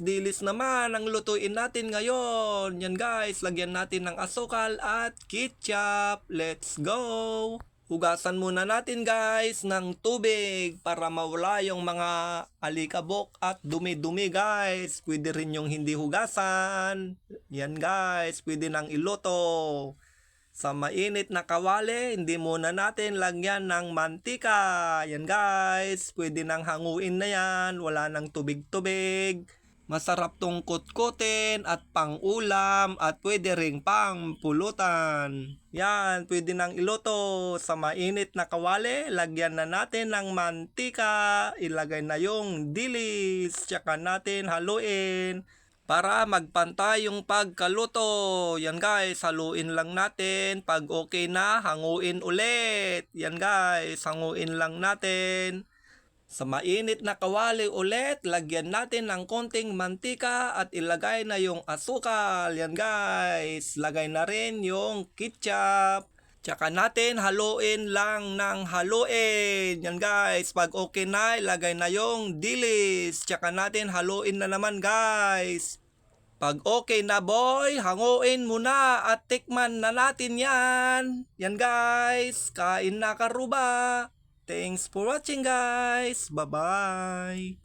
dilis naman ang lutuin natin ngayon. Yan guys, lagyan natin ng asukal at ketchup. Let's go! Hugasan muna natin guys ng tubig para mawala yung mga alikabok at dumi-dumi guys. Pwede rin yung hindi hugasan. Yan guys, pwede nang iluto. Sa mainit na kawali, hindi muna natin lagyan ng mantika. Yan guys, pwede nang hanguin na yan. Wala nang tubig-tubig. Masarap tong kutkutin at pang-ulam at pwede ring pang-pulutan. Yan, pwede nang iluto. Sa mainit na kawali, lagyan na natin ng mantika. Ilagay na yung dilis. Tsaka natin haluin para magpantay yung pagkaluto. Yan guys, haluin lang natin. Pag okay na, hanguin ulit. Yan guys, hanguin lang natin. Sa mainit na kawali ulit, lagyan natin ng konting mantika at ilagay na yung asukal. Yan guys, lagay na rin yung ketchup. Tsaka natin haluin lang ng haluin. Yan guys, pag okay na, ilagay na yung dilis. Tsaka natin haluin na naman guys. Pag okay na boy, hanguin muna at tikman na natin yan. Yan guys, kain na karuba. Thanks for watching guys. Bye-bye.